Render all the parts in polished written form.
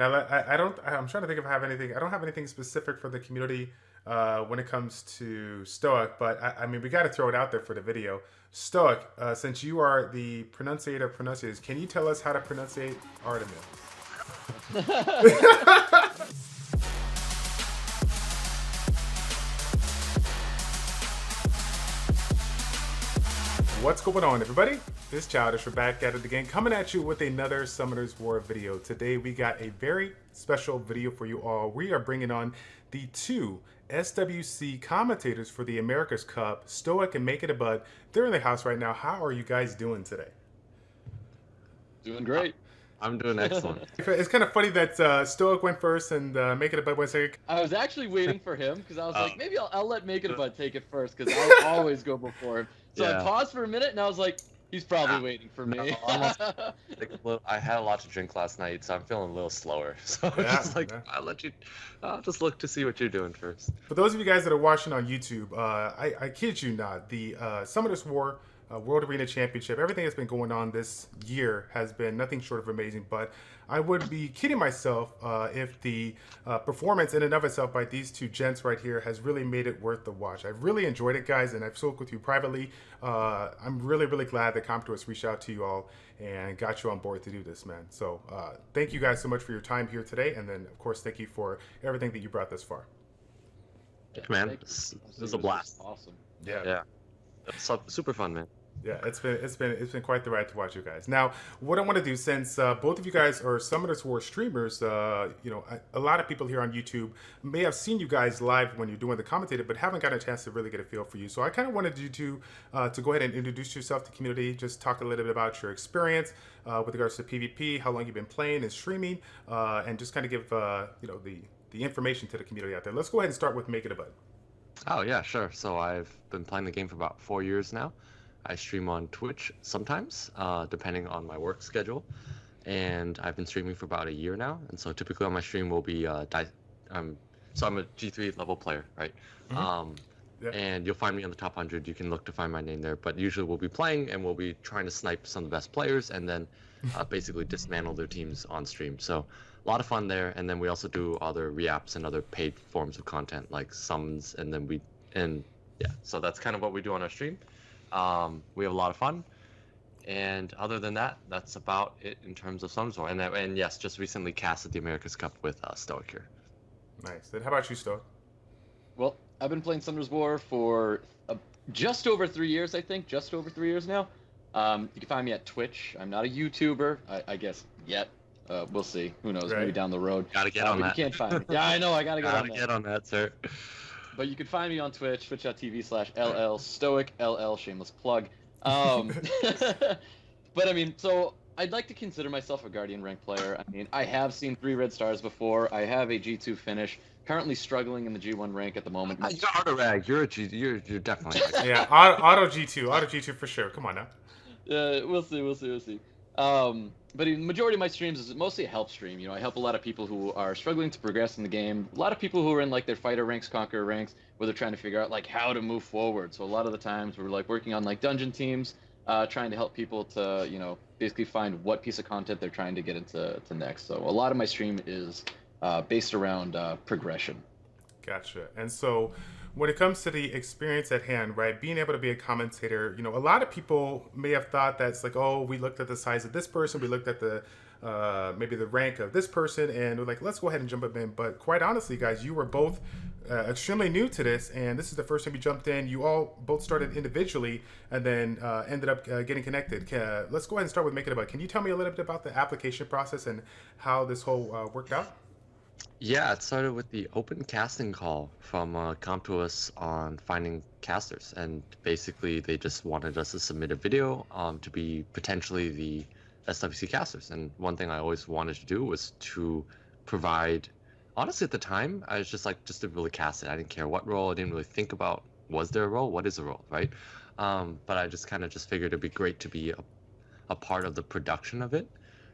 Now, I don't. I'm trying to think if I have anything. I don't have anything specific for the community when it comes to Stoic, but I mean, we got to throw it out there for the video. Stoic, since you are the pronunciator of pronunciators, can you tell us how to pronunciate Artemis? What's going on, everybody? This is Childish. We're back at it again, coming at you with another Summoners War video. Today, we got a very special video for you all. We are bringing on the two SWC commentators for the Americas Cup, Stoic and Makeitabud. They're in the house right now. How are you guys doing today? Doing great. I'm doing excellent. It's kind of funny that Stoic went first and Makeitabud went second. I was actually waiting for him because I was like, maybe I'll let Makeitabud take it first because I'll always go before him. So I paused for a minute and I was like, he's probably waiting for me. I had a lot to drink last night, so I'm feeling a little slower. So I'm just like, I'll just look to see what you're doing first. For those of you guys that are watching on YouTube, I kid you not, the Summoners War World Arena Championship, everything that's been going on this year has been nothing short of amazing, but I would be kidding myself if the performance in and of itself by these two gents right here has really made it worth the watch. I've really enjoyed it, guys, and I've spoke with you privately. I'm really, really glad that Commentators reached out to you all and got you on board to do this, man. So thank you guys so much for your time here today, and then, of course, thank you for everything that you brought thus far. Yeah, man, this was a blast. Awesome. Yeah. It's super fun, man. Yeah, it's been quite the ride to watch you guys. Now, what I want to do, since both of you guys are Summoners War streamers, you know, a lot of people here on YouTube may have seen you guys live when you're doing the commentator, but haven't gotten a chance to really get a feel for you. So I kind of wanted you to go ahead and introduce yourself to the community, just talk a little bit about your experience with regards to PvP, how long you've been playing and streaming, and just kind of give you know, the information to the community out there. Let's go ahead and start with Makeitabud. Oh yeah, sure. So I've been playing the game for about 4 years now. I stream on Twitch sometimes, depending on my work schedule, and I've been streaming for about a year now. And so typically on my stream will be so I'm a G3 level player, right? And you'll find me on the top 100. You can look to find my name there. But usually we'll be playing and we'll be trying to snipe some of the best players and then basically dismantle their teams on stream. So a lot of fun there. And then we also do other reapps and other paid forms of content like summons. And then so that's kind of what we do on our stream. We have a lot of fun, and other than that, that's about it in terms of Summoners War. And yes, just recently casted the Americas Cup with Stoic here. Nice. Then how about you, Stoic? Well, I've been playing Summoners War for just over 3 years, I think. Just over 3 years now. You can find me at Twitch. I'm not a YouTuber, I guess, yet. We'll see. Who knows? Maybe down the road. Gotta get on that. You can't find me. Yeah, I know. I gotta get on that, sir. But you can find me on Twitch, twitch.tv/LL Stoic, LL, shameless plug. But I mean, so I'd like to consider myself a Guardian rank player. I mean, I have seen 3 red stars before. I have a G2 finish. Currently struggling in the G1 rank at the moment. You're auto rag. You're definitely. Yeah, auto G2 for sure. Come on now. We'll see. But the majority of my streams is mostly a help stream. You know, I help a lot of people who are struggling to progress in the game. A lot of people who are in like their fighter ranks, conqueror ranks, where they're trying to figure out like how to move forward. So a lot of the times we're like working on like dungeon teams, trying to help people to, you know, basically find what piece of content they're trying to get into next. So a lot of my stream is based around progression. Gotcha. And so when it comes to the experience at hand, right, being able to be a commentator, you know, a lot of people may have thought that's like, oh, we looked at the size of this person, we looked at the maybe the rank of this person, and we're like, let's go ahead and jump up in. But quite honestly, guys, you were both extremely new to this, and this is the first time you jumped in. You all both started individually and then ended up getting connected. Let's go ahead and start with Makeitabud. Can you tell me a little bit about the application process and how this whole worked out? Yeah, it started with the open casting call from come to us on finding casters, and basically they just wanted us to submit a video to be potentially the SWC casters. And one thing I always wanted to do was to provide, honestly at the time, I was just to really cast it. I didn't care what role. I didn't really think about, was there a role? What is a role, right? But I just kind of figured it'd be great to be a part of the production of it,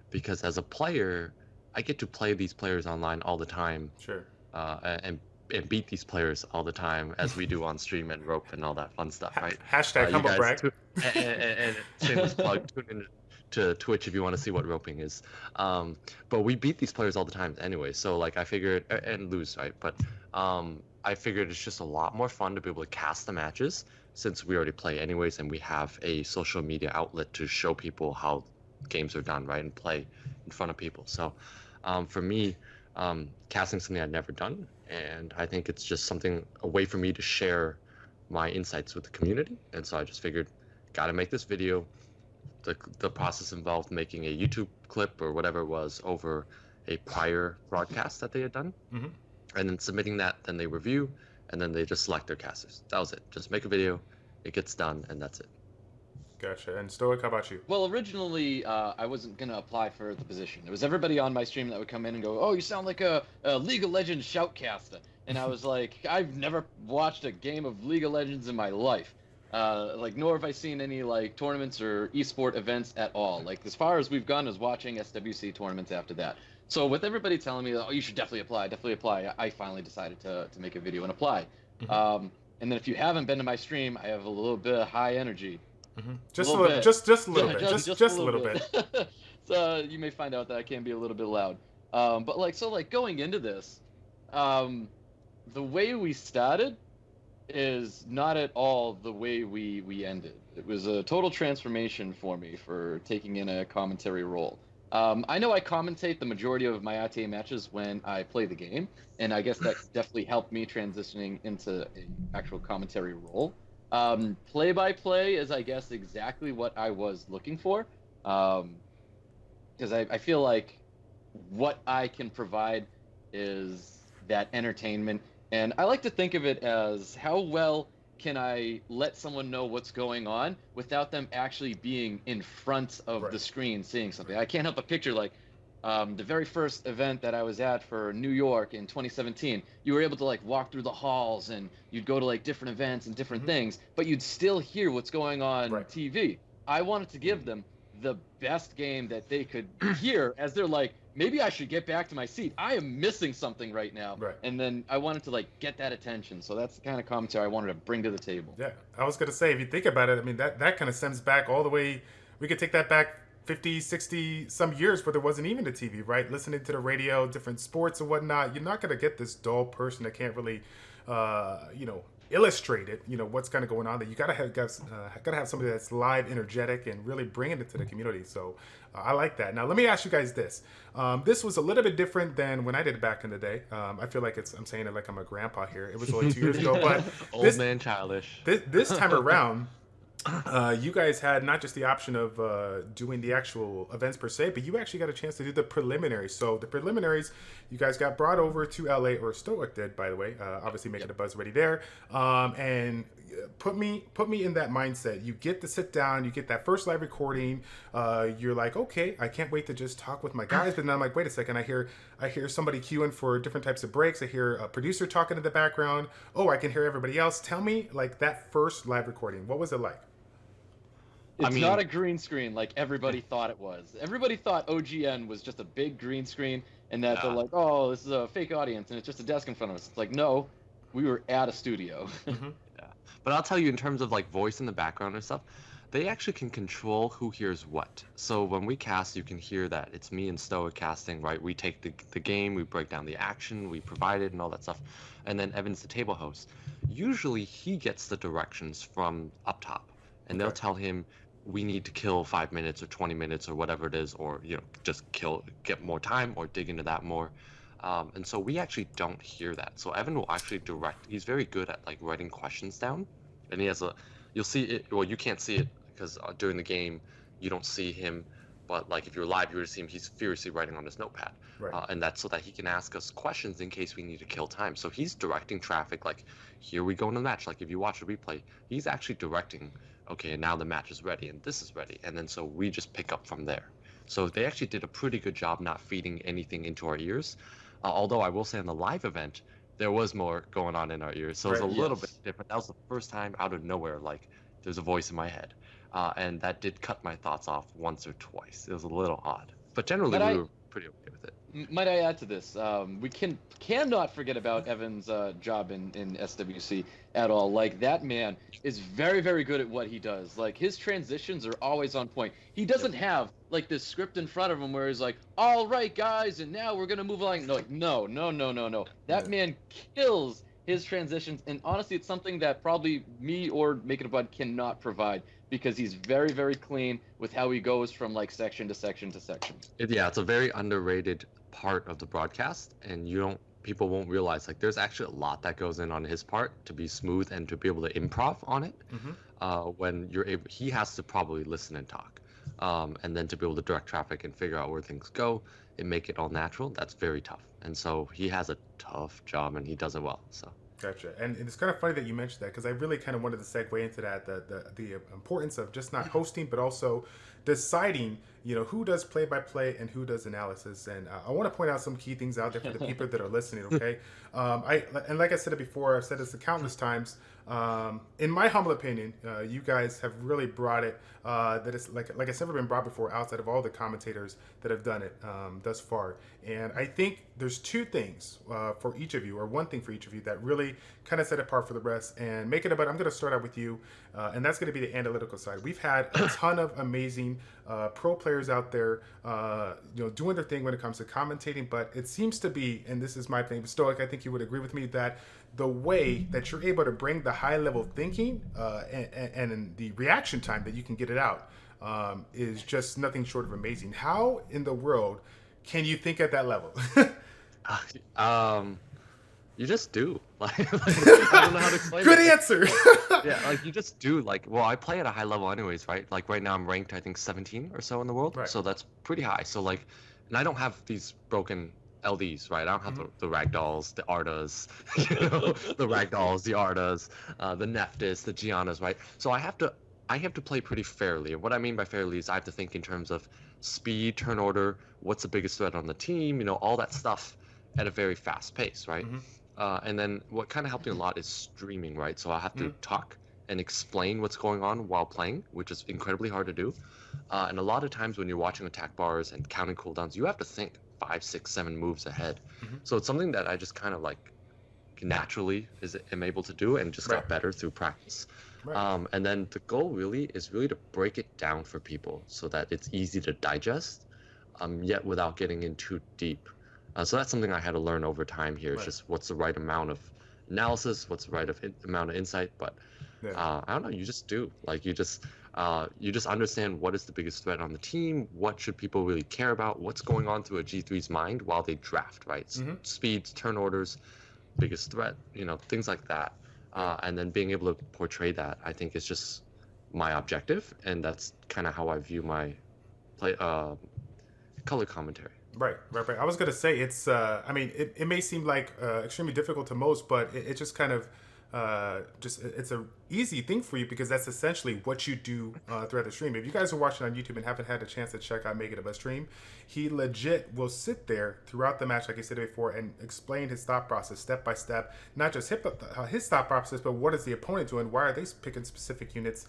because as a player, I get to play these players online all the time. Sure. And beat these players all the time, as we do on stream and rope and all that fun stuff, right? Hashtag humble brag. And shameless plug, to Twitch if you want to see what roping is. But we beat these players all the time anyway, so like I figured and lose, right? But I figured it's just a lot more fun to be able to cast the matches since we already play anyways, and we have a social media outlet to show people how games are done, right, and play in front of people. So for me, casting something I'd never done, and I think it's just a way for me to share my insights with the community. And so I just figured, gotta make this video. The process involved making a YouTube clip or whatever it was over a prior broadcast that they had done, and then submitting that. Then they review, and then they just select their casters. That was it. Just make a video, it gets done, and that's it. Gotcha. And Stoic, how about you? Well, originally, I wasn't going to apply for the position. There was everybody on my stream that would come in and go, oh, you sound like a League of Legends shoutcaster. And I was like, I've never watched a game of League of Legends in my life. Nor have I seen any, tournaments or esport events at all. Like, as far as we've gone is watching SWC tournaments after that. So with everybody telling me, oh, you should definitely apply, I finally decided to make a video and apply. And then if you haven't been to my stream, I have a little bit of high energy. Just a little bit. Just a little bit. Just a little bit. So you may find out that I can be a little bit loud. But going into this, the way we started is not at all the way we ended. It was a total transformation for me for taking in a commentary role. I know I commentate the majority of my RTA matches when I play the game, and I guess that definitely helped me transitioning into an actual commentary role. Play-by-play is, I guess, exactly what I was looking for, because I feel like what I can provide is that entertainment, and I like to think of it as how well can I let someone know what's going on without them actually being in front of the screen seeing something. I can't help but picture, the very first event that I was at for New York in 2017, you were able to walk through the halls and you'd go to different events and different things, but you'd still hear what's going on TV. I wanted to give them the best game that they could hear as they're like, maybe I should get back to my seat. I am missing something right now. And then I wanted to get that attention. So that's the kind of commentary I wanted to bring to the table. Yeah, I was going to say, if you think about it, I mean, that kind of stems back all the way. We could take that back 50, 60 some years where there wasn't even a TV, right? Listening to the radio, different sports and whatnot. You're not going to get this dull person that can't really, illustrate it, what's kind of going on there. You gotta have somebody that's live, energetic, and really bringing it to the community. So I like that. Now let me ask you guys this. This was a little bit different than when I did it back in the day. I feel like I'm saying it like I'm a grandpa here. It was only 2 years ago, but old man childish. This time around, you guys had not just the option of doing the actual events per se, but you actually got a chance to do the preliminaries. So the preliminaries, you guys got brought over to LA, or Stoic did, by the way. Obviously, making a buzz already there, and put me in that mindset. You get to sit down, you get that first live recording. You're like, okay, I can't wait to just talk with my guys. But then I'm like, wait a second, I hear somebody queuing for different types of breaks. I hear a producer talking in the background. Oh, I can hear everybody else. Tell me, that first live recording, what was it like? It's not a green screen like everybody thought it was. Everybody thought OGN was just a big green screen, and that they're like, oh, this is a fake audience, and it's just a desk in front of us. It's like, no, we were at a studio. Yeah. But I'll tell you, in terms of voice in the background and stuff, they actually can control who hears what. So when we cast, you can hear that it's me and Stoic casting, right? We take the game, we break down the action, we provide it and all that stuff. And then Evan's the table host. Usually he gets the directions from up top, and they'll tell him, we need to kill 5 minutes or 20 minutes or whatever it is, or just get more time or dig into that more. And so we actually don't hear that. So Evan will actually direct. He's very good at writing questions down, and he has you'll see it. Well, you can't see it because during the game you don't see him, but if you're live, you would see him. He's furiously writing on his notepad, and that's so that he can ask us questions in case we need to kill time. So he's directing traffic. Here we go in the match. If you watch a replay, he's actually directing. Okay, and now the match is ready, and this is ready, and then so we just pick up from there. So they actually did a pretty good job not feeding anything into our ears. Although I will say on the live event, there was more going on in our ears, so it was a little bit different. That was the first time out of nowhere, there's a voice in my head, and that did cut my thoughts off once or twice. It was a little odd, but generally we were pretty okay with it. Might I add to this? We cannot forget about Evan's job in SWC at all. That man is very, very good at what he does. His transitions are always on point. He doesn't have like this script in front of him where he's like, all right, guys, and now we're going to move along. No, like, no. That man kills his transitions. And honestly, it's something that probably me or Makeitabud cannot provide because he's very, very clean with how he goes from like section to section to section. Yeah, it's a very underrated part of the broadcast, and people won't realize like there's actually a lot that goes in on his part to be smooth and to be able to improv on it. When you're able, he has to probably listen and talk, and then to be able to direct traffic and figure out where things go and make it all natural. That's very tough, and so he has a tough job and he does it well. So. Gotcha. And it's kind of funny that you mentioned that because I really kind of wanted to segue into that, the importance of just not hosting, but also deciding, who does play-by-play and who does analysis. And I want to point out some key things out there for the people that are listening, okay? And like I said it before, I've said this countless times. In my humble opinion, you guys have really brought it, that it's like it's never been brought before outside of all the commentators that have done it thus far. And I think there's two things for each of you, or one thing for each of you, that really kind of set apart for the rest. And Makeitabud, I'm going to start out with you, and that's going to be the analytical side. We've had a ton of amazing pro players out there, doing their thing when it comes to commentating, but it seems to be, and this is my thing, Stoic, I think you would agree with me, that the way that you're able to bring the high level thinking and the reaction time that you can get it out is just nothing short of amazing. How in the world can you think at that level? You just do. Like, I don't know how to explain Good it. answer. Yeah, like you just do. Well, I play at a high level anyways, right? Like right now I'm ranked, I think 17 or so in the world. Right. So that's pretty high. So like, and I don't have these broken LDs, right? I don't have the ragdolls, the Ardas, the ragdolls, the Ardas, the Neftis, the Giannas, right? So I have to play pretty fairly. And what I mean by fairly is I have to think in terms of speed, turn order, what's the biggest threat on the team, all that stuff at a very fast pace, right? And then what kind of helped me a lot is streaming, right? So I have to talk and explain what's going on while playing, which is incredibly hard to do. And a lot of times when you're watching attack bars and counting cooldowns, you have to think 5, 6, 7 moves ahead. So it's something that I just kind of like naturally am able to do and just got better through practice. And then the goal really is to break it down for people so that it's easy to digest, yet without getting in too deep. So that's something I had to learn over time here. It's just what's the right amount of analysis, what's the right amount of insight. But I don't know, you just do. Like you just understand what is the biggest threat on the team, what should people really care about, what's going on through a G3's mind while they draft, right? Speeds, turn orders, biggest threat, things like that. And then being able to portray that, I think, is just my objective, and that's kind of how I view my color commentary. Right. I was going to say it's, it may seem like extremely difficult to most, but it just kind of, it's a easy thing for you because that's essentially what you do throughout the stream. If you guys are watching on YouTube and haven't had a chance to check out Makeitabud stream, he legit will sit there throughout the match, like I said before, and explain his thought process step by step, not just his thought process, but what is the opponent doing? Why are they picking specific units,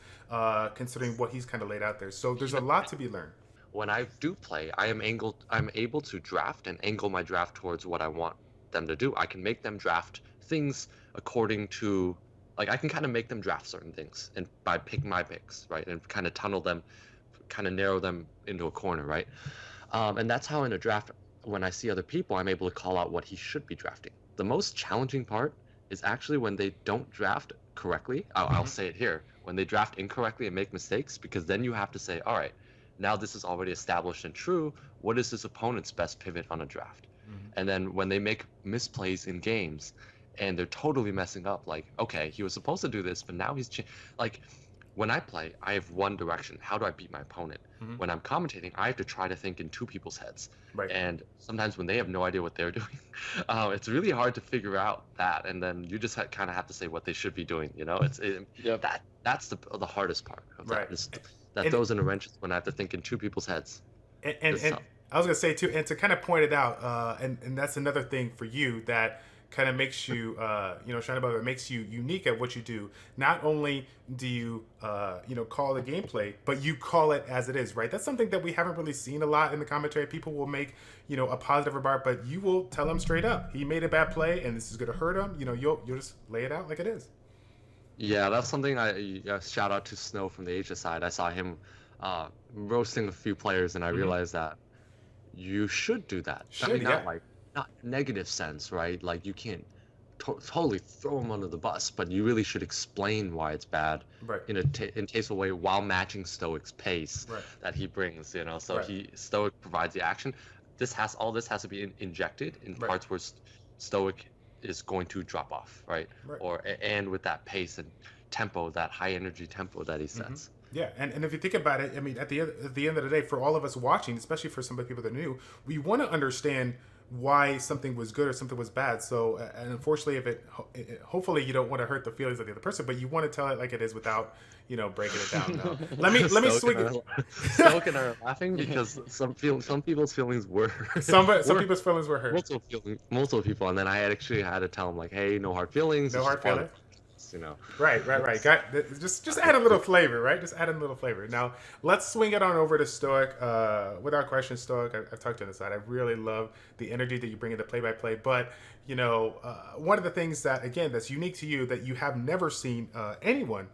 considering what he's kind of laid out there? So there's a lot to be learned. When I do play, I'm able to draft and angle my draft towards what I want them to do. I can make them draft things according to, like, I can kind of make them draft certain things and by picking my picks, right? And kind of tunnel them, kind of narrow them into a corner, right? And that's how in a draft, when I see other people, I'm able to call out what he should be drafting. The most challenging part is actually when they don't draft correctly. I'll say it here. When they draft incorrectly and make mistakes, because then you have to say, all right, now this is already established and true. What is this opponent's best pivot on a draft? And then when they make misplays in games and they're totally messing up, like, okay, he was supposed to do this, but now he's like, when I play, I have one direction. How do I beat my opponent? When I'm commentating, I have to try to think in two people's heads. Right. And sometimes when they have no idea what they're doing, it's really hard to figure out that. And then you just kind of have to say what they should be doing. That's the hardest part of that. That throws in a wrench when I have to think in two people's heads. And I was going to say, too, and to kind of point it out, and that's another thing for you that kind of makes you, shine above it, makes you unique at what you do. Not only do you, call the gameplay, but you call it as it is, right? That's something that we haven't really seen a lot in the commentary. People will make, a positive remark, but you will tell them straight up, he made a bad play, and this is going to hurt him. You'll just lay it out like it is. Yeah, that's something I shout out to Snow from the Asia side. I saw him roasting a few players, and I realized that you should do that. I mean, not like not negative sense, right? Like you can't totally throw them under the bus, but you really should explain why it's bad in a tasteful way while matching Stoic's pace that he brings. You know, so Stoic provides the action. All this has to be injected in parts where Stoic is going to drop off, right? And with that pace and tempo, that high energy tempo that he sets. Yeah, and if you think about it, I mean, at the end of the day, for all of us watching, especially for some of the people that are new, we want to understand why something was good or something was bad. So, and unfortunately, hopefully you don't want to hurt the feelings of the other person, but you want to tell it like it is without, breaking it down. No. Let me swing it. Stoic and I are laughing because some people's feelings were hurt. Some people's feelings were hurt. Multiple people, and then I actually had to tell them like, hey, no hard feelings. No hard feelings. Right. Just add a little flavor, right? Just add a little flavor. Now, let's swing it on over to Stoic. Without question, Stoic, I've talked to you on the side. I really love the energy that you bring in the play-by-play. But, one of the things that, again, that's unique to you that you have never seen anyone,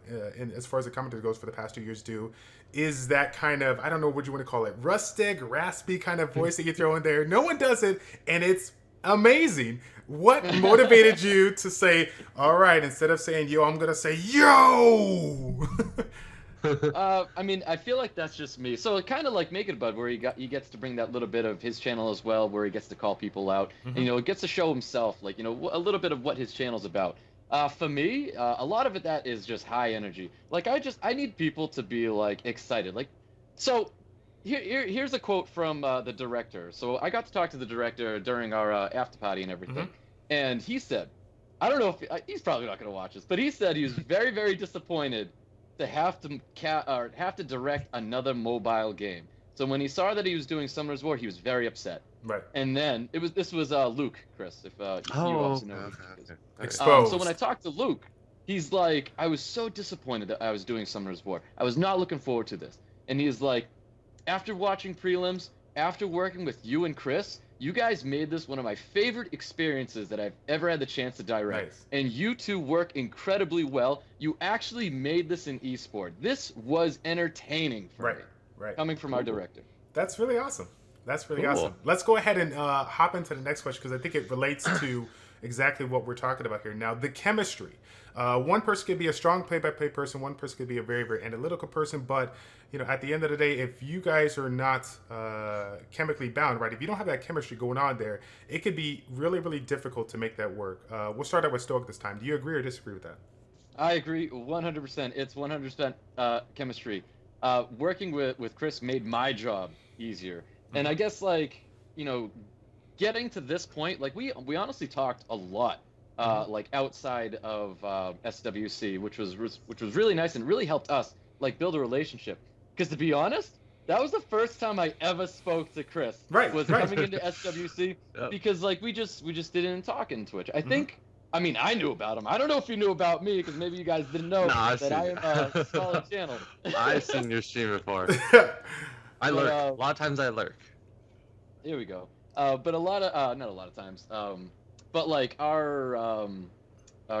as far as the commentator goes for the past 2 years do, is that kind of, I don't know what you want to call it, rustic, raspy kind of voice that you throw in there. No one does it, and it's amazing. What motivated you to say, all right, instead of saying yo, I'm gonna say yo? I mean, I feel like that's just me. So kind of like Makeitabud, where he gets to bring that little bit of his channel as well, where he gets to call people out, and it gets to show himself, like a little bit of what his channel's about. For me, a lot of that is just high energy. Like I need people to be like excited. Like, so here's a quote from the director. So I got to talk to the director during our after party and everything, and he said, I don't know if he's probably not going to watch this, but he said he was very, very disappointed to have to direct another mobile game. So when he saw that he was doing Summoner's War, he was very upset. Right. And then this was Luke, Chris, if you also know. Okay. Exposed. So when I talked to Luke, he's like, I was so disappointed that I was doing Summoner's War. I was not looking forward to this. And he's like, after watching prelims, after working with you and Chris, you guys made this one of my favorite experiences that I've ever had the chance to direct. Nice. And you two work incredibly well. You actually made this an esport. This was entertaining for me. Right. Coming from our director. That's really awesome. Awesome. Let's go ahead and hop into the next question because I think it relates to exactly what we're talking about here. Now, the chemistry. One person could be a strong play-by-play person. One person could be a very, very analytical person. But, at the end of the day, if you guys are not chemically bound, right, if you don't have that chemistry going on there, it could be really, really difficult to make that work. We'll start out with Stoic this time. Do you agree or disagree with that? I agree 100%. It's 100% chemistry. Working with Chris made my job easier. And I guess, getting to this point, we honestly talked a lot, outside of SWC, which was really nice and really helped us, build a relationship. Because to be honest, that was the first time I ever spoke to Chris. Was coming into SWC, because, we just didn't talk in Twitch. I think, I mean, I knew about him. I don't know if you knew about me, because maybe you guys didn't know that I am a solid channel. I've seen your stream before. I lurk. A lot of times I lurk. Here we go. But a lot of, not a lot of times, but our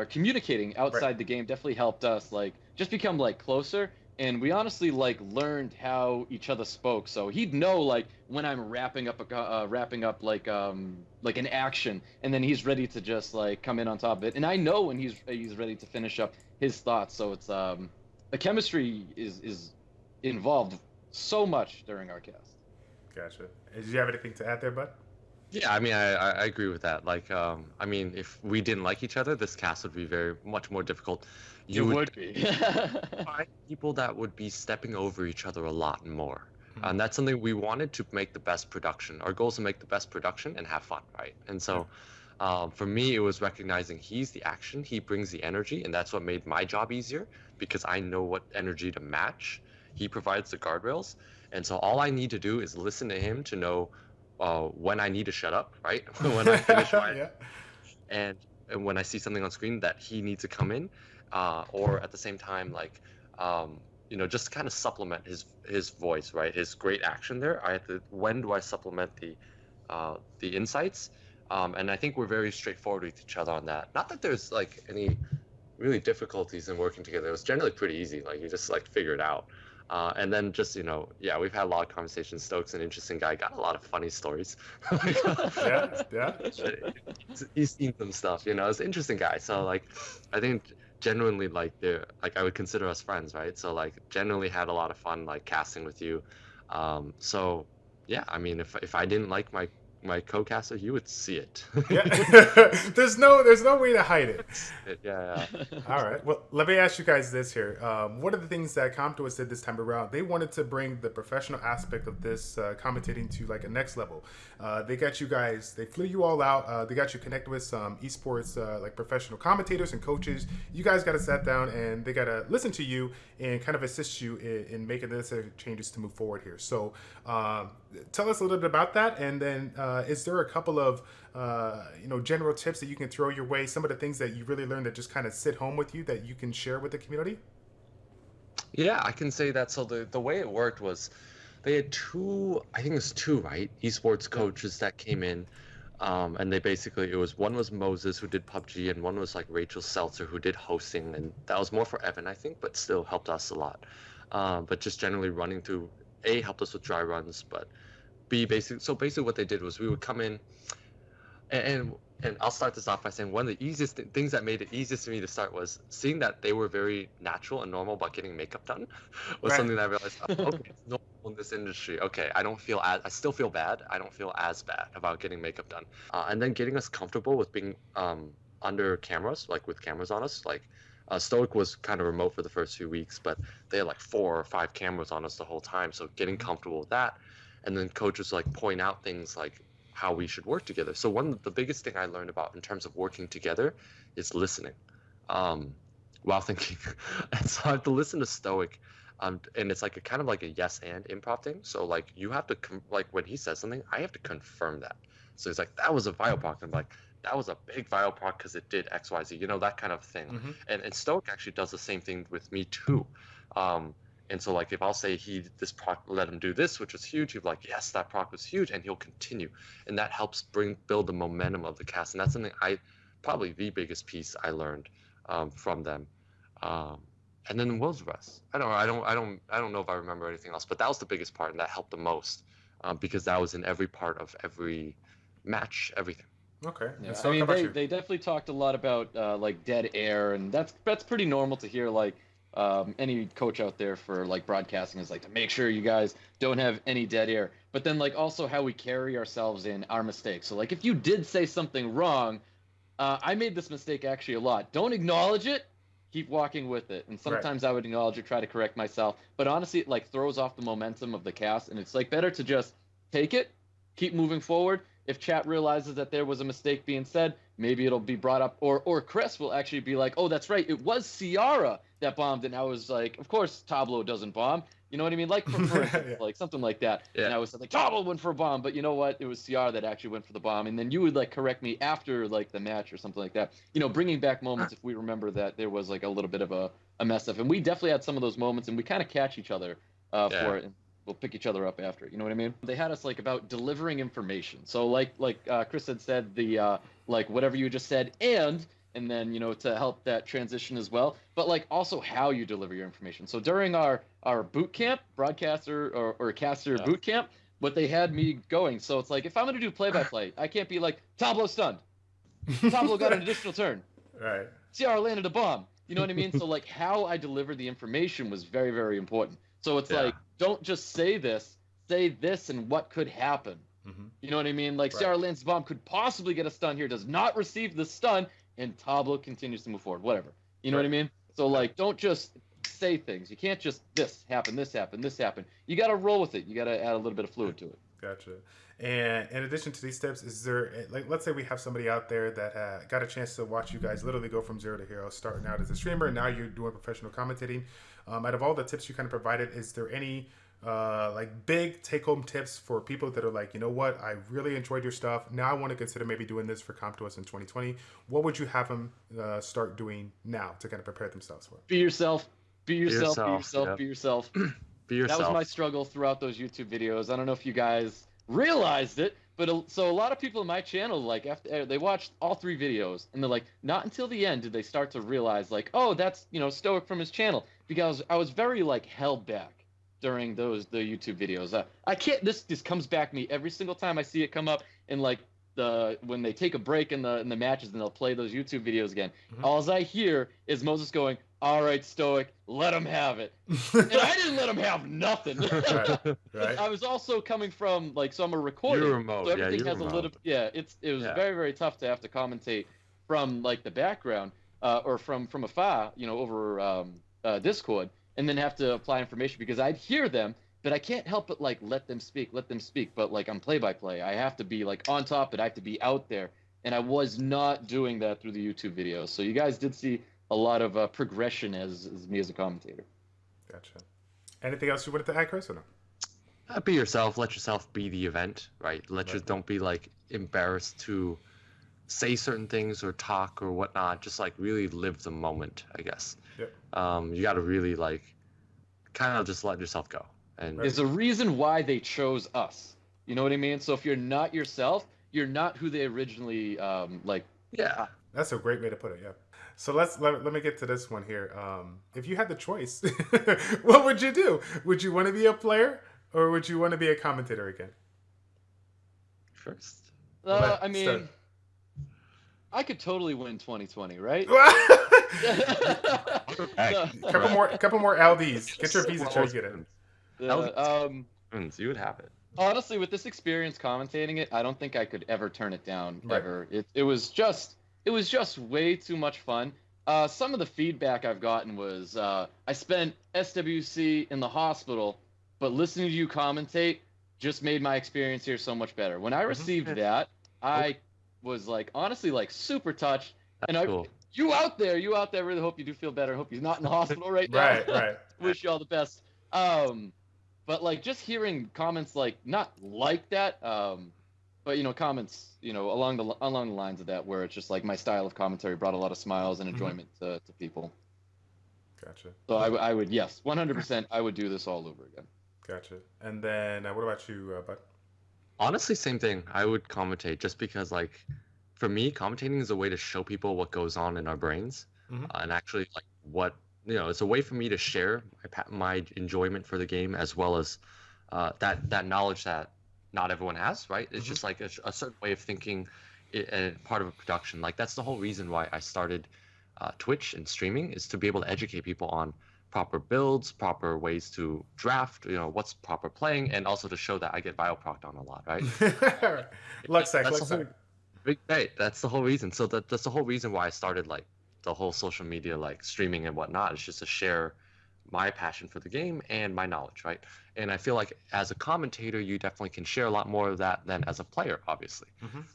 communicating outside the game definitely helped us just become closer, and we honestly learned how each other spoke. So he'd know when I'm wrapping up an action, and then he's ready to just come in on top of it, and I know when he's ready to finish up his thoughts. So it's the chemistry is involved so much during our cast. Gotcha. Did you have anything to add there, bud? Yeah, I mean, I agree with that. I mean, if we didn't like each other, this cast would be much more difficult. You would be. Find people that would be stepping over each other a lot more. And that's something we wanted to make the best production. Our goal is to make the best production and have fun, right? And so for me, it was recognizing he's the action, he brings the energy, and that's what made my job easier because I know what energy to match. He provides the guardrails. And so all I need to do is listen to him to know when I need to shut up, right? When I finish my and when I see something on screen that he needs to come in, or at the same time, just kind of supplement his voice, right? His great action there. When do I supplement the insights? And I think we're very straightforward with each other on that. Not that there's any really difficulties in working together. It was generally pretty easy. You just figure it out. And then just, yeah, we've had a lot of conversations. Stoke's an interesting guy, got a lot of funny stories. Yeah, yeah. He's seen some stuff, it's an interesting guy. So like, I think genuinely like I would consider us friends, right? So like genuinely had a lot of fun like casting with you. So yeah, I mean, if I didn't like my co-caster, you would see it. Yeah. there's no way to hide it. Yeah. All right. Well, let me ask you guys this here. One of the things that Comtois did this time around, they wanted to bring the professional aspect of this commentating to like a next level. They got you guys, they flew you all out. They got you connected with some esports like professional commentators and coaches. You guys got to sit down and they got to listen to you and kind of assist you in making the necessary changes to move forward here. So tell us a little bit about that. And then is there a couple of general tips that you can throw your way, some of the things that you really learned that just kind of sit home with you that you can share with the community? Yeah, I can say that. So the way it worked was they had two, I think it was two, right? Esports coaches that came in. And they basically, one was Moses who did PUBG, and one was like Rachel Seltzer who did hosting. And that was more for Evan, I think, but still helped us a lot. But just generally running through, A, helped us with dry runs, but B, basically what they did was we would come in and I'll start this off by saying one of the easiest things that made it easiest for me to start was seeing that they were very natural and normal about getting makeup done was something that I realized, okay, it's normal in this industry. Okay, I still feel bad. I don't feel as bad about getting makeup done. And then getting us comfortable with being under cameras, like with cameras on us. Like Stoic was kind of remote for the first few weeks, but they had like 4 or 5 cameras on us the whole time. So getting comfortable with that. And then coaches like point out things like how we should work together. So the biggest thing I learned about in terms of working together is listening while thinking. And so I have to listen to Stoic, and it's like a kind of like a yes and improv thing. So like you have to like when he says something, I have to confirm that. So he's like, that was a vial proc. I'm like, that was a big vial proc because it did XYZ, that kind of thing. Mm-hmm. And Stoic actually does the same thing with me too. And so like if I'll say this proc let him do this, which was huge, he'll be like, yes, that proc was huge, and he'll continue. And that helps build the momentum of the cast. And that's something probably the biggest piece I learned from them. And then what was the rest? I don't know if I remember anything else, but that was the biggest part, and that helped the most because that was in every part of every match, everything. Okay. Yeah. So I mean, they definitely talked a lot about like dead air, and that's pretty normal to hear. Like any coach out there for like broadcasting is like to make sure you guys don't have any dead air, but then like also how we carry ourselves in our mistakes. So like if you did say something wrong, I made this mistake actually a lot. Don't acknowledge it. Keep walking with it. And sometimes I would acknowledge it, try to correct myself. But honestly, it like throws off the momentum of the cast, and it's like better to just take it, keep moving forward. If chat realizes that there was a mistake being said, maybe it'll be brought up, or Chris will actually be like, oh, that's right, it was Ciara that bombed, and I was like, of course Tableau doesn't bomb. You know what I mean? Like, for instance, like something like that. Yeah. And I was like, Tableau went for a bomb, but you know what? It was Ciara that actually went for the bomb. And then you would like correct me after like the match or something like that. Bringing back moments if we remember that there was like a little bit of a mess up. And we definitely had some of those moments, and we kind of catch each other for it. And we'll pick each other up after it. You know what I mean? They had us like about delivering information. So like Chris had said, the like whatever you just said, and then to help that transition as well, but like also how you deliver your information. So during our boot camp, broadcaster or caster boot camp, what they had me going, so it's like if I'm going to do play-by-play, I can't be like Tableau stunned, Tableau got an additional turn, right, Ciara landed a bomb. You know what I mean? So like how I deliver the information was very, very important. So it's like, don't just say this and what could happen. Mm-hmm. You know what I mean? Like Ciara lands the bomb, could possibly get a stun here, does not receive the stun, and Tableau continues to move forward, whatever. You know what I mean? So, like, don't just say things. You can't just, this happened, this happened, this happened. You got to roll with it. You got to add a little bit of fluid to it. Gotcha. And in addition to these tips, is there, like, let's say we have somebody out there that got a chance to watch you guys literally go from 0 to hero, starting out as a streamer, and now you're doing professional commentating. Out of all the tips you kind of provided, is there any like big take-home tips for people that are like, you know what, I really enjoyed your stuff. Now I want to consider maybe doing this for Comtois in 2020. What would you have them start doing now to kind of prepare themselves for? Be yourself. Be yourself. Be yourself. Yep. Be yourself. Be yourself. That was my struggle throughout those YouTube videos. I don't know if you guys realized it, but so a lot of people in my channel, like after they watched all 3 videos, and they're like, not until the end did they start to realize, like, oh, that's Stoic from his channel, because I was very like held back. during the YouTube videos. I can't. This comes back to me every single time I see it come up in like when they take a break in the matches and they'll play those YouTube videos again. All I hear is Moses going, "All right, Stoic, let him have it," and I didn't let him have nothing. Right. I was also coming from so I'm a recorder, You're remote. so everything has remote. a little. Yeah, it was very, very tough to have to commentate from the background or from afar, over Discord, and then have to apply information because I'd hear them. But I can't help but let them speak. But I'm play-by-play. I have to be on top of it. I have to be out there, and I was not doing that through the YouTube videos. So you guys did see a lot of progression as me as a commentator. Gotcha. Anything else you wanted to add, Chris, or no? Be yourself. Let yourself be the event, right? Don't be embarrassed to say certain things or talk or whatnot. Just really live the moment, I guess. Yep. You got to really kind of just let yourself go. And there's a reason why they chose us. You know what I mean? So if you're not yourself, you're not who they originally Yeah. That's a great way to put it. Yeah. So let me get to this one here. If you had the choice, what would you do? Would you want to be a player or would you want to be a commentator again? First. I mean, I could totally win 2020, right? Couple more LDs. Get your visa check. Get it. You would have it. Honestly, with this experience commentating it, I don't think I could ever turn it down ever. It was just way too much fun. Some of the feedback I've gotten was I spent SWC in the hospital, but listening to you commentate just made my experience here so much better. When I received that, I was honestly super touched. That's cool. You out there, really hope you do feel better. Hope you're not in the hospital right now. Right. Wish you all the best. But just hearing comments not like that, but comments along the lines of that, where it's just my style of commentary brought a lot of smiles and enjoyment to people. Gotcha. So I would 100% I would do this all over again. Gotcha. And then what about you, Bud? Honestly, same thing. I would commentate just because for me, commentating is a way to show people what goes on in our brains, and actually what. It's a way for me to share my enjoyment for the game as well as that knowledge that not everyone has, right? It's just a certain way of thinking and part of a production. That's the whole reason why I started Twitch and streaming, is to be able to educate people on proper builds, proper ways to draft, what's proper playing, and also to show that I get bioprocced on a lot, right? Luxec. Right, that's the whole reason. So that's the whole reason why I started the whole social media streaming and whatnot. It's just to share my passion for the game and my knowledge, right? And I feel as a commentator, you definitely can share a lot more of that than as a player, obviously.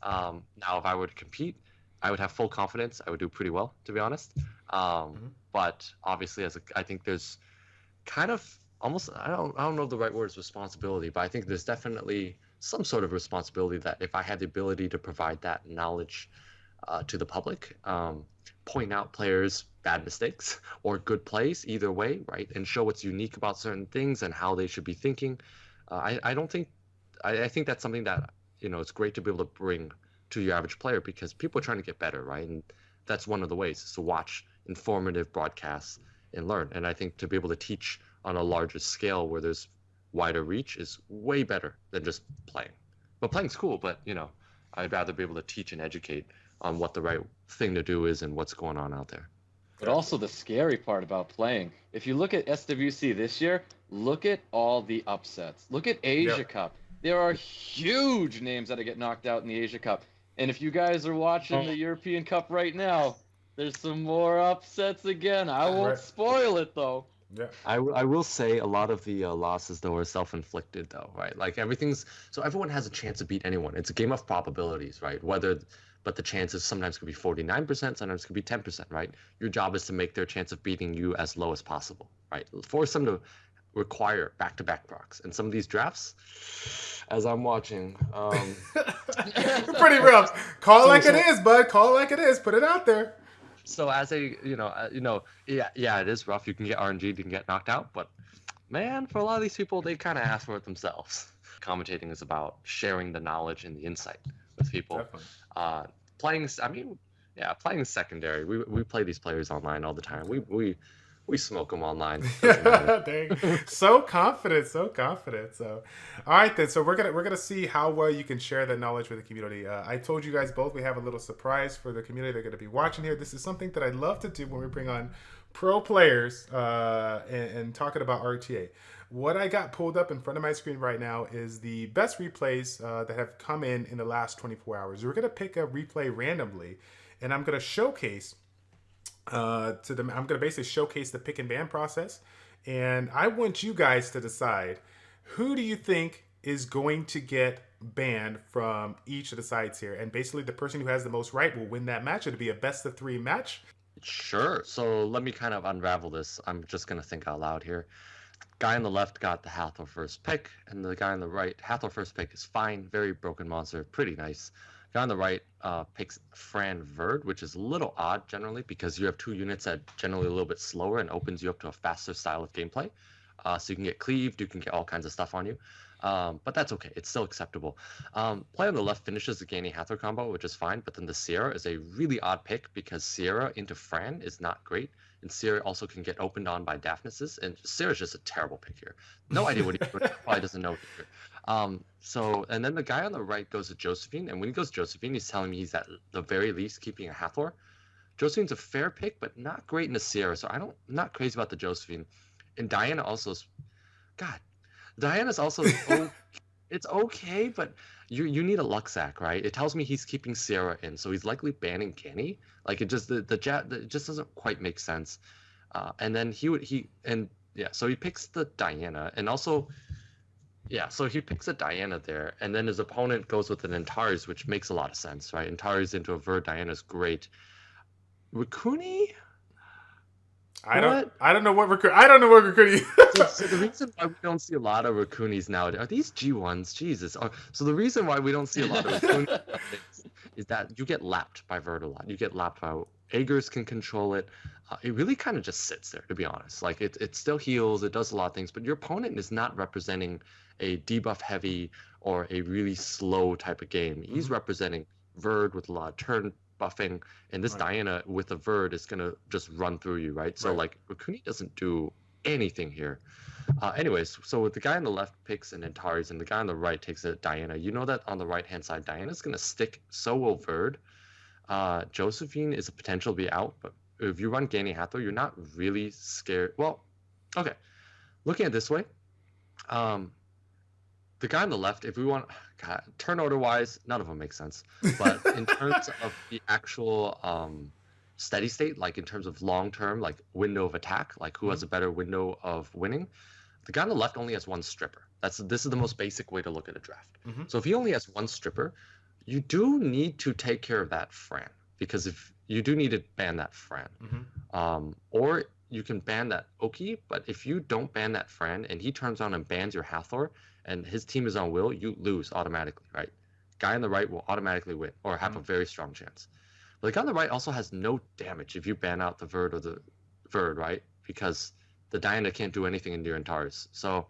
Now, if I were to compete, I would have full confidence. I would do pretty well, to be honest. But obviously, I think there's kind of almost, I don't know if the right word is responsibility, but I think there's definitely some sort of responsibility that if I had the ability to provide that knowledge to the public, point out players' bad mistakes or good plays, either way, right? And show what's unique about certain things and how they should be thinking. I think that's something that, it's great to be able to bring to your average player because people are trying to get better, right? And that's one of the ways, is to watch informative broadcasts and learn. And I think to be able to teach on a larger scale where there's wider reach is way better than just playing. But playing's cool, but, I'd rather be able to teach and educate on what the right thing to do is and what's going on out there. But also the scary part about playing, if you look at SWC this year, look at all the upsets. Look at Asia Cup. There are huge names that get knocked out in the Asia Cup. And if you guys are watching the European Cup right now, there's some more upsets again. I won't spoil it, though. Yeah. I will say a lot of the losses, though, are self-inflicted, though, right? So everyone has a chance to beat anyone. It's a game of probabilities, right? But the chances sometimes could be 49%, sometimes could be 10%, right? Your job is to make their chance of beating you as low as possible, right? Force them to require back-to-back procs. And some of these drafts, as I'm watching, pretty rough. Call it like it is, bud. Call it like it is. Put it out there. So as a, it is rough. You can get RNG, you can get knocked out, but man, for a lot of these people, they kind of ask for it themselves. Commentating is about sharing the knowledge and the insight with people. Playing secondary. We play these players online all the time. We smoke them online. Doesn't matter. Dang. So confident, so confident. So, all right then. So we're gonna see how well you can share that knowledge with the community. I told you guys both we have a little surprise for the community. They're gonna be watching here. This is something that I love to do when we bring on pro players and talking about RTA. What I got pulled up in front of my screen right now is the best replays that have come in the last 24 hours. We're gonna pick a replay randomly, and I'm gonna showcase. I'm going to basically showcase the pick and ban process, and I want you guys to decide who do you think is going to get banned from each of the sides here, and basically the person who has the most right will win that match. It'll be a best of 3 match. Sure. So let me kind of unravel this. I'm just going to think out loud here. Guy on the left got the Hathor first pick, and the guy on the right, Hathor first pick is fine, very broken monster, pretty nice. Guy on the right picks Fran Verd, which is a little odd generally because you have 2 units that are generally a little bit slower and opens you up to a faster style of gameplay. So you can get cleaved, you can get all kinds of stuff on you. But that's okay. It's still acceptable. Play on the left finishes the Gani Hathor combo, which is fine. But then the Sierra is a really odd pick because Sierra into Fran is not great. And Sierra also can get opened on by Daphneses. And Sierra's just a terrible pick here. No idea what he probably doesn't know here. And then the guy on the right goes to Josephine. And when he goes to Josephine, he's telling me he's at the very least keeping a Hathor. Josephine's a fair pick, but not great in the Sierra. So I'm not crazy about the Josephine. And Diana also is, God, Diana's also it's okay, but you need a Luxac, right? It tells me he's keeping Sierra in, so he's likely banning Kenny. Like it just it just doesn't quite make sense. And then so he picks the Diana, and also so he picks a Diana there, and then his opponent goes with an Antares, which makes a lot of sense, right? Antares into a Verd Diana is great. Rikuni? I don't know what Rikuni. So the reason why we don't see a lot of Rikunis nowadays are these G1s. Jesus. So the reason why we don't see a lot of Rikunis is that you get lapped by Verd a lot. You get lapped by Aegers can control it. It really kind of just sits there, to be honest. Like it still heals. It does a lot of things, but your opponent is not representing a debuff heavy or a really slow type of game. He's representing Verd with a lot of turn buffing, and this Diana with a Verd is gonna just run through you, right? So like Rikuni doesn't do anything here. Anyways, so with the guy on the left picks an Antares and the guy on the right takes a Diana, you know that on the right hand side Diana's gonna stick, so will Verd. Josephine is a potential to be out, but if you run Gani Hathor, you're not really scared. Well, okay. Looking at it this way, the guy on the left, if we want, turn order wise, none of them make sense. But in terms of the actual steady state, like in terms of long term, like window of attack, like who has a better window of winning, the guy on the left only has 1 stripper. This is the most basic way to look at a draft. So if he only has 1 stripper, you do need to take care of that Fran, because if you do need to ban that Fran, or you can ban that Oki. But if you don't ban that Fran and he turns on and bans your Hathor, and his team is on Will, you lose automatically, right? Guy on the right will automatically win or have a very strong chance. But the guy on the right also has no damage if you ban out the Verd or the Verd, right? Because the Diana can't do anything in your Antares. So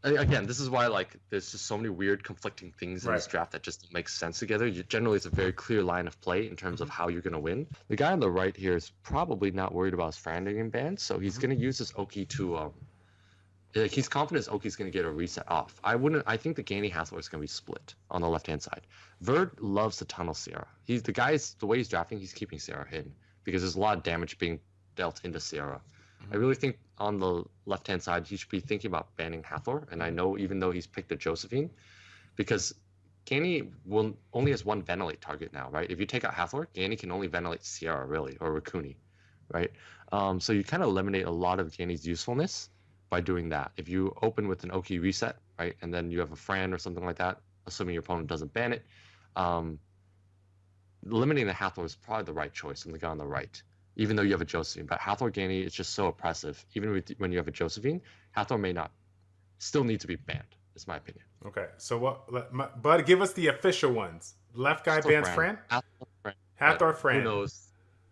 again, this is why like there's just so many weird conflicting things in this draft that just don't make sense together. Generally, it's a very clear line of play in terms of how you're going to win. The guy on the right here is probably not worried about his Fran getting banned, so he's going to use his Oki to he's confident Oki's going to get a reset off. I think the Gani Hathor is going to be split on the left-hand side. Verd loves to tunnel Sierra. The way he's drafting, he's keeping Sierra hidden because there's a lot of damage being dealt into Sierra. I really think on the left-hand side, he should be thinking about banning Hathor. And I know even though he's picked a Josephine, because Gani only has 1 ventilate target now, right? If you take out Hathor, Gani can only ventilate Sierra, really, or Rikuni, right? So you kind of eliminate a lot of Gani's usefulness by doing that. If you open with an Oki reset, right, and then you have a Fran or something like that, assuming your opponent doesn't ban it, eliminating the Hathor is probably the right choice on the guy on the right, even though you have a Josephine. But Hathor Gani is just so oppressive. Even when you have a Josephine, Hathor may not still need to be banned, is my opinion. Okay, so Bud, give us the official ones. Left guy bans Fran? Fran. Hathor Fran. Who knows?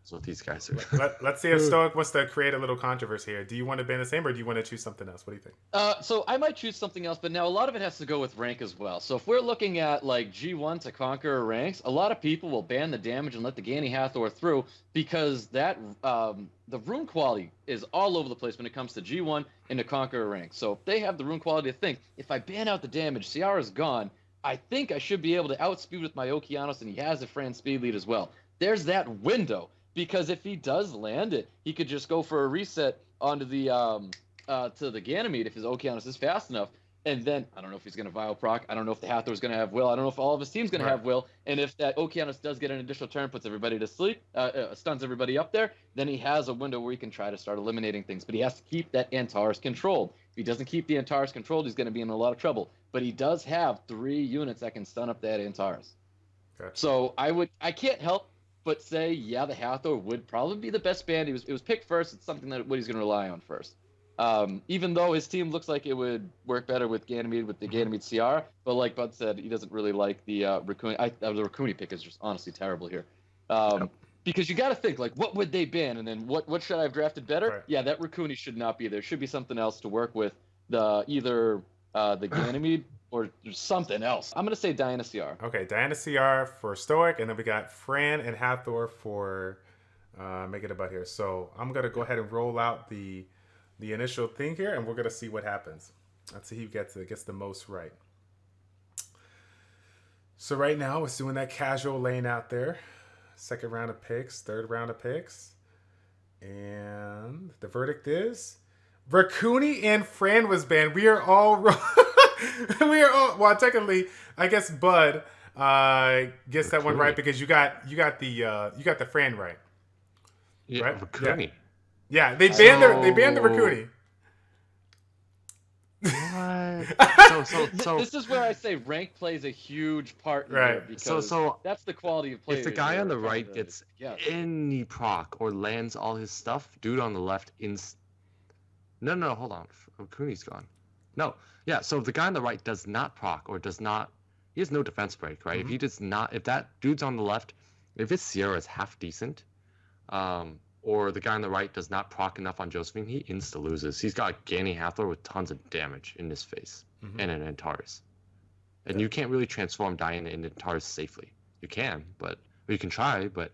So these guys are. Let's see if Stoic wants to create a little controversy here. Do you want to ban the same, or do you want to choose something else? What do you think? So I might choose something else, but now a lot of it has to go with rank as well. So if we're looking at like G1 to Conqueror ranks, a lot of people will ban the damage and let the Gani Hathor through because that the rune quality is all over the place when it comes to G1 and to Conqueror ranks. So if they have the rune quality to think, if I ban out the damage, Ciara's gone, I think I should be able to outspeed with my Okeanos, and he has a Fran speed lead as well. There's that window, because if he does land it, he could just go for a reset onto the to the Ganymede if his Okeanos is fast enough, and then I don't know if he's going to Vile proc. I don't know if the Hathor's going to have Will. I don't know if all of his team's going to have Will. And if that Okeanos does get an additional turn, puts everybody to sleep, stuns everybody up there, then he has a window where he can try to start eliminating things. But he has to keep that Antares controlled. If he doesn't keep the Antares controlled, he's going to be in a lot of trouble. But he does have 3 units that can stun up that Antares. Gotcha. So I can't help but say, yeah, the Hathor would probably be the best band. It was picked first. It's something that what he's going to rely on first. Even though his team looks like it would work better with Ganymede, with the Ganymede CR, but like Bud said, he doesn't really like the Raccoon. The Raccoon pick is just honestly terrible here. Because you got to think, like, what would they ban? And then what should I have drafted better? Right. Yeah, that Raccoon should not be there. Should be something else to work with, either the Ganymede or something else. I'm going to say Diana CR. Okay, Diana CR for Stoic, and then we got Fran and Hathor for Makeitabud here. So I'm going to go ahead and roll out the initial thing here, and we're going to see what happens. Let's see who gets the most right. So right now, it's doing that casual lane out there. Second round of picks, third round of picks. And the verdict is Raccoon and Fran was banned. We are all wrong. Well, technically, I guess Bud gets that one right because you got the Fran right. Yeah, right? Raccoon. Yeah, they banned the Raccoon. What? So this is where I say rank plays a huge part in Right. here because that's the quality of play. If the guy on the right gets any proc or lands all his stuff, dude on the left No, hold on. Raccoon's gone. No. Yeah, so if the guy on the right does not proc or does not, he has no defense break, right? Mm-hmm. If that dude's on the left, if his Sierra is half decent, or the guy on the right does not proc enough on Josephine, he insta loses. He's got Gani Hathor with tons of damage in his face and an Antares. And you can't really transform Diana into Antares safely. You can, but you can try, but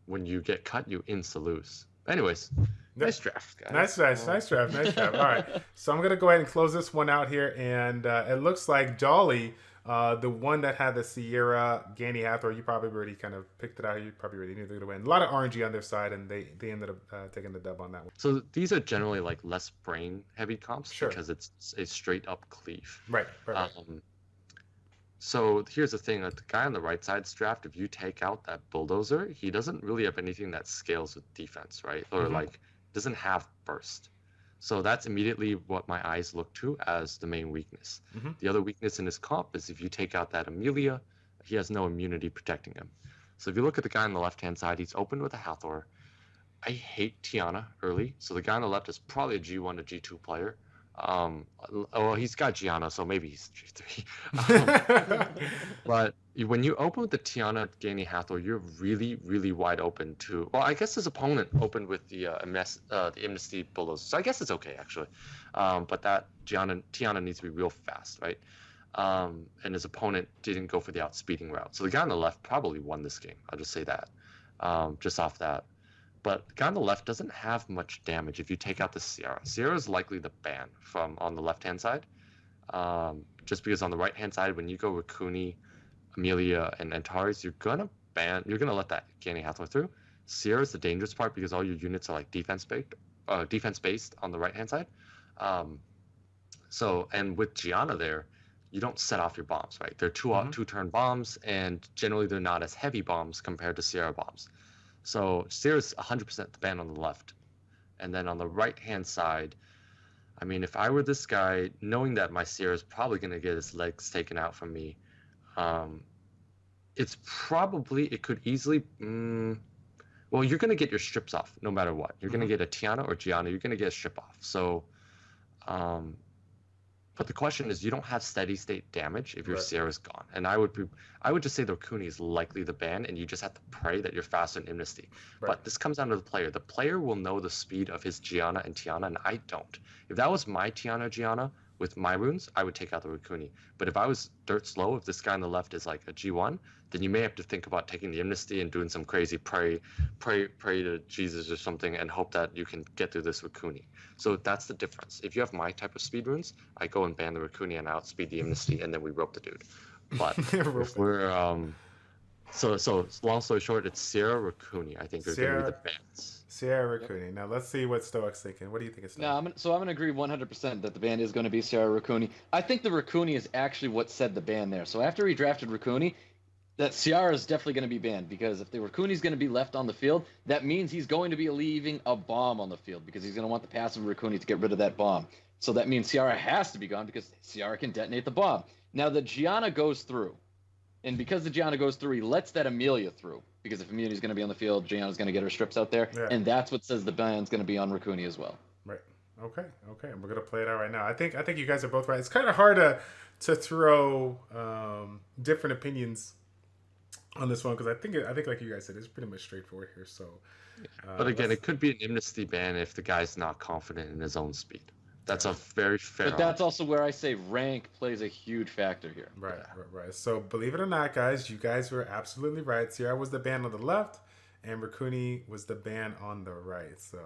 when you get cut, you insta lose. Anyways, nice draft, guys. Nice draft. All right, so I'm going to go ahead and close this one out here, and it looks like Dolly, the one that had the Sierra Gani Hathor, you probably already kind of picked it out. You probably already knew they were going to win. A lot of RNG on their side, and they ended up taking the dub on that one. So these are generally like less brain-heavy comps because it's a straight-up cleave. Right. So here's the thing, like the guy on the right side's draft, if you take out that bulldozer, he doesn't really have anything that scales with defense, right? Or like doesn't have burst. So that's immediately what my eyes look to as the main weakness. The other weakness in his comp is if you take out that Amelia, he has no immunity protecting him. So if you look at the guy on the left-hand side, he's opened with a Hathor. I hate Tiana early, so the guy on the left is probably a G1 to G2 player. Well, he's got Gianna, so maybe he's G3. But when you open with the Tiana Gani Hathor, you're really, really wide open to. Well, I guess his opponent opened with the Amnesty Bulldozer, so I guess it's okay actually. But that Tiana needs to be real fast, right? And his opponent didn't go for the outspeeding route, so the guy on the left probably won this game. I'll just say that, just off that. But the guy on the left doesn't have much damage if you take out the Sierra. Sierra is likely the ban from on the left-hand side. Just because on the right-hand side, when you go Raccoon, Amelia, and Antares, you're gonna let that Gani Hathor through. Sierra is the dangerous part because all your units are like defense-based on the right-hand side. And with Gianna there, you don't set off your bombs, right? They're two-turn bombs, and generally they're not as heavy bombs compared to Sierra bombs. So Sierra's 100% the ban on the left. And then on the right-hand side, I mean, if I were this guy, knowing that my Sierra is probably going to get his legs taken out from me, it could easily, well, you're going to get your strips off no matter what. You're going to get a Tiana or Gianna, you're going to get a strip off. So But the question is, you don't have steady state damage if your Right. Sierra's gone. And I would just say the Raccoon is likely the ban, and you just have to pray that you're faster than Amnesty. Right. But this comes down to the player. The player will know the speed of his Gianna and Tiana, and I don't. If that was my Tiana Gianna with my runes, I would take out the Raccoon. But if I was dirt slow, if this guy on the left is like a G1, then you may have to think about taking the Amnesty and doing some crazy pray to Jesus or something and hope that you can get through this Raccoon. So that's the difference. If you have my type of speed runes, I go and ban the Raccoon and outspeed the Amnesty, and then we rope the dude. But if we're so long story short, it's Sierra Raccoon. I think are going to be the bans. Sierra Raccoon. Now let's see what Stoic's thinking. What do you think it's? No, I'm going to agree 100% that the ban is going to be Sierra Raccoon. I think the Raccoon is actually what said the ban there. So after he drafted Raccoon, that Sierra is definitely going to be banned, because if the Raccoon is going to be left on the field, that means he's going to be leaving a bomb on the field, because he's going to want the passive Raccoon to get rid of that bomb. So that means Sierra has to be gone, because Sierra can detonate the bomb. Now the Gianna goes through, and because the Gianna goes through, he lets that Amelia through, because if Amelia's going to be on the field, Gianna's going to get her strips out there, and that's what says the ban's going to be on Raccoon as well. Right. Okay. And we're gonna play it out right now. I think you guys are both right. It's kind of hard to throw different opinions on this one, because I think like you guys said, it's pretty much straightforward here. So, but again, it could be an Amnesty ban if the guy's not confident in his own speed. That's a very fair. But that's also where I say rank plays a huge factor here. Right. So believe it or not, guys, you guys were absolutely right. Sierra was the ban on the left, and Raccoon was the ban on the right. So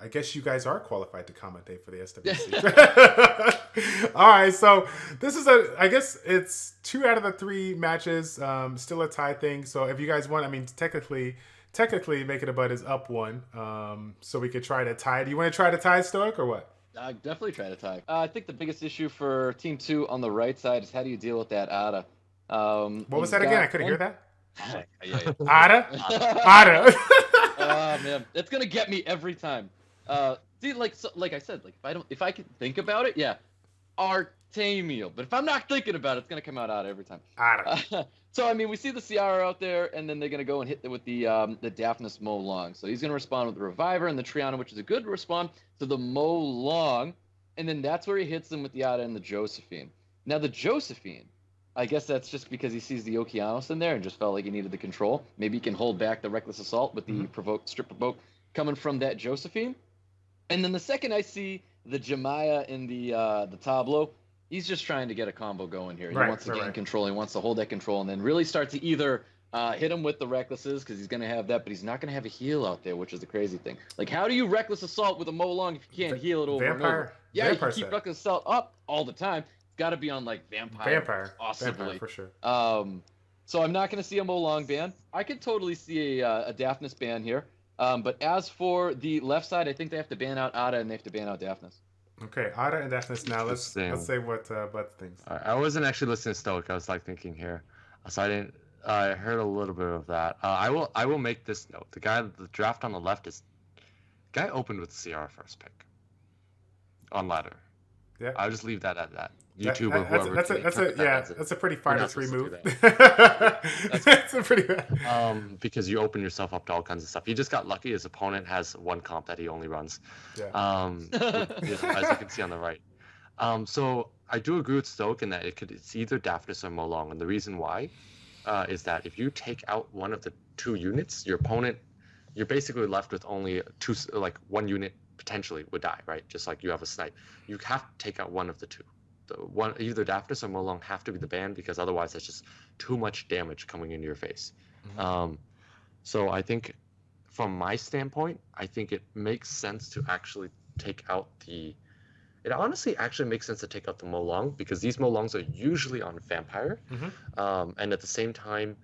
I guess you guys are qualified to commentate for the SWC. All right, so this is I guess it's 2 out of the 3 matches, still a tie thing. So if you guys want, I mean, technically, Makeitabud is up 1, so we could try to tie. Do you want to try to tie, Stoic, or what? I definitely try to tie. I think the biggest issue for Team 2 on the right side is how do you deal with that Ada? What was that again? I couldn't hear that. Yeah. Ada? Oh man, it's gonna get me every time. See, like I said, like if I can think about it, yeah, Artemiel. But if I'm not thinking about it, it's gonna come out Ada every time. Ada. So I mean, we see the Ciara out there, and then they're gonna go and hit with the Daphnis Mo Long. So he's gonna respond with the Reviver and the Triana, which is a good respawn to the Mo Long, and then that's where he hits them with the Ada and the Josephine. Now the Josephine, I guess that's just because he sees the Okeanos in there and just felt like he needed the control. Maybe he can hold back the Reckless Assault with the strip provoke coming from that Josephine. And then the second I see the Jemaya in the Tableau, he's just trying to get a combo going here. He wants to gain control. He wants to hold that control and then really start to either hit him with the Recklesses, because he's going to have that, but he's not going to have a heal out there, which is the crazy thing. Like, how do you Reckless Assault with a Mo Long if you can't heal it over and over? Yeah, you can keep Reckless Assault up all the time. It's got to be on, like, Vampire. Possibly. Vampire, for sure. So I'm not going to see a Mo Long ban. I could totally see a Daphnis ban here. But as for the left side, I think they have to ban out Ada and they have to ban out Daphnis. Okay, Ada and Daphnis. Now let's say what Bud thinks. I wasn't actually listening to Stoic. I was like thinking here, so I didn't. I heard a little bit of that. I will make this note. The draft on the left guy opened with Ciara first pick on ladder. Yeah, I'll just leave that at that. YouTube or whoever. That's a pretty fire to remove. That's a pretty bad. Because you open yourself up to all kinds of stuff. He just got lucky. His opponent has one comp that he only runs. Yeah. As you can see on the right. So I do agree with Stoic in that it's either Daphnis or Mo Long, and the reason why is that if you take out one of the 2 units, your opponent, you're basically left with only 1 unit potentially would die, right? Just like you have a snipe. You have to take out one of the 2. Either Daphnis or Mo Long have to be the ban, because otherwise that's just too much damage coming into your face. So I think from my standpoint, I think it makes sense to actually take out it honestly actually makes sense to take out the Mo Long, because these Mo Longs are usually on Vampire. And at the same time,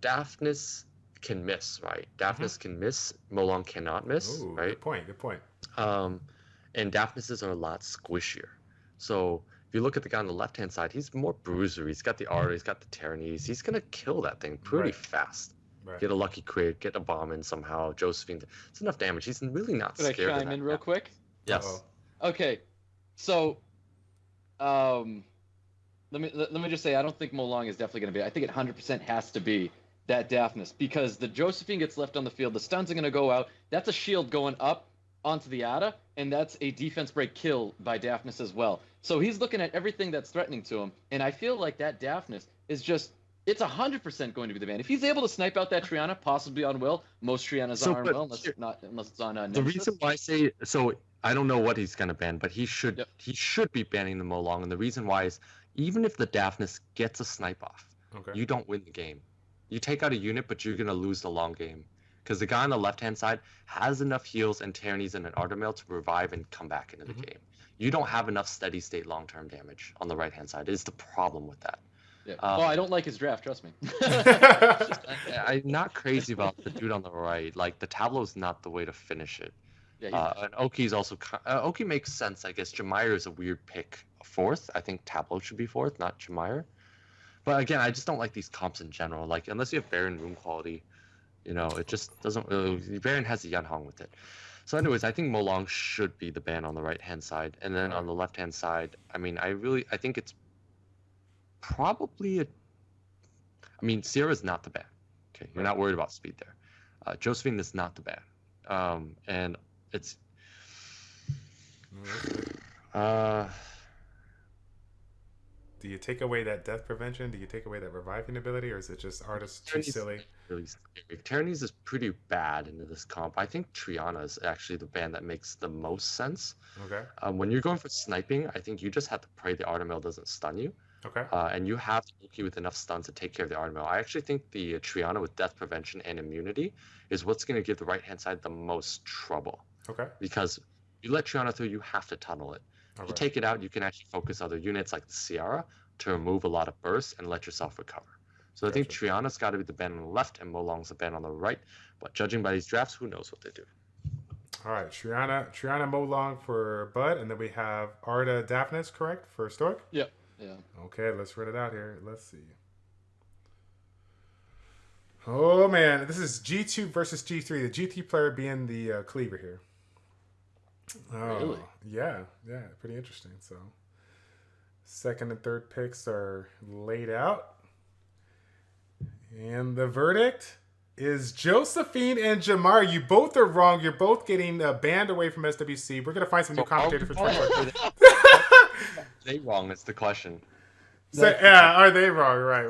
Daphnis can miss, right? Daphnis can miss, Mo Long cannot miss. Ooh, right? Good point. And Daphnises are a lot squishier. So if you look at the guy on the left-hand side, he's more bruiser. He's got the Aura, he's got the Tyrannies. He's going to kill that thing pretty fast. Right. Get a lucky crit, get a bomb in somehow. Josephine, it's enough damage. He's really not scared of that. Could I chime in real quick? Yes. Okay. So, let me just say, I don't think Mo Long is definitely going to be. I think it 100% has to be that Daphnis, because the Josephine gets left on the field. The stuns are going to go out. That's a shield going up onto the Ada, and that's a defense break kill by Daphnis as well. So he's looking at everything that's threatening to him, and I feel like that Daphnis is just. It's 100% going to be the ban. If he's able to snipe out that Triana, possibly on Will, most Trianas aren't Will, unless it's on The Nemesis. reason why I say so, I don't know what he's gonna ban, but he should Yep. be banning the Molong, and the reason why is even if the Daphnis gets a snipe off, Okay. you don't win the game. You take out a unit, but you're gonna lose the long game because the guy on the left-hand side has enough heals and Tyrannies and an Artermail to revive and come back into the game. You don't have enough steady-state long-term damage on the right-hand side. Is the problem with that? Yeah. I don't like his draft. Trust me. I'm not crazy about the dude on the right. Like the Tableau's not the way to finish it. Yeah, And Oki's also Oki makes sense, I guess. Jamire is a weird pick. Fourth, I think Tableau should be fourth, not Jamire. But again, I just don't like these comps in general. Like unless you have Baron room quality, it just doesn't really. Baron has the Yanhong with it. So, anyways, I think Molong should be the ban on the right hand side, and then on the left hand side, I mean, I think it's probably Sierra's not the ban. Okay, you're not worried about speed there. Josephine is not the ban, and it's Do you take away that death prevention? Do you take away that reviving ability, or is it just artists too silly? Really scary. Tyrannies is pretty bad into this comp. I think Triana is actually the ban that makes the most sense. Okay. When you're going for sniping, I think you just have to pray the Artermail doesn't stun you. Okay. And you have Loki with enough stuns to take care of the Artermail. I actually think the Triana with death prevention and immunity is what's going to give the right-hand side the most trouble. Okay. Because you let Triana through, you have to tunnel it. All If you right. take it out, you can actually focus other units like the Sierra to remove a lot of bursts and let yourself recover. So I think Gotcha. Triana's got to be the ban on the left and Molong's the ban on the right. But judging by these drafts, who knows what they do. All right. Triana Molong for Bud, and then we have Arda Daphnis, correct, for Stoic? Yep. Yeah. Okay, let's read it out here. Let's see. Oh man, this is G2 versus G3. The G3 player being the cleaver here. Oh, Really? Yeah, pretty interesting. So, second and third picks are laid out, and the verdict is Josephine and Jamar. You both are wrong. You're both getting banned away from SWC. We're gonna find some new commentators for 2020. They wrong is the question. So, yeah, are they wrong? Right.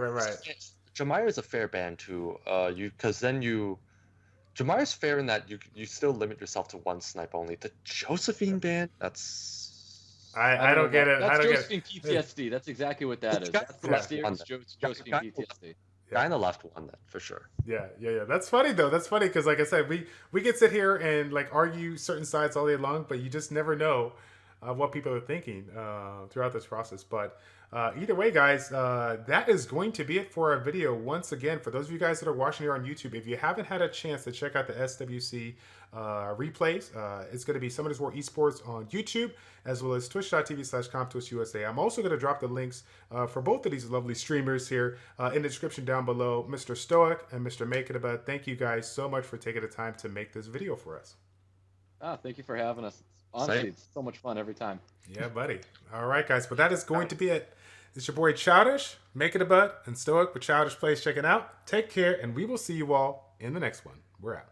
Jamire is a fair ban too. Jamire's fair in that you still limit yourself to one snipe only. The Josephine ban, that's I don't get it. That's I don't Josephine get it. PTSD. That's exactly what that is. That's the Yeah. mysterious Josephine PTSD. guy on the left won that for sure. Yeah. That's funny though. That's funny because, like I said, we can sit here and like argue certain sides all day long, but you just never know what people are thinking throughout this process. But either way, guys, that is going to be it for our video. Once again, for those of you guys that are watching here on YouTube, if you haven't had a chance to check out the SWC replays, it's going to be Summoners War Esports on YouTube, as well as twitch.tv/CompTwistUSA. I'm also going to drop the links for both of these lovely streamers here in the description down below. Mr. Stoic and Mr. Makeitabud, thank you guys so much for taking the time to make this video for us. Thank you for having us. Honestly, it's so much fun every time. Yeah, buddy. All right, guys. But that is going to be it. It's your boy Childish, Makeitabud, and Stoic with ChildishPlays checking out. Take care, and we will see you all in the next one. We're out.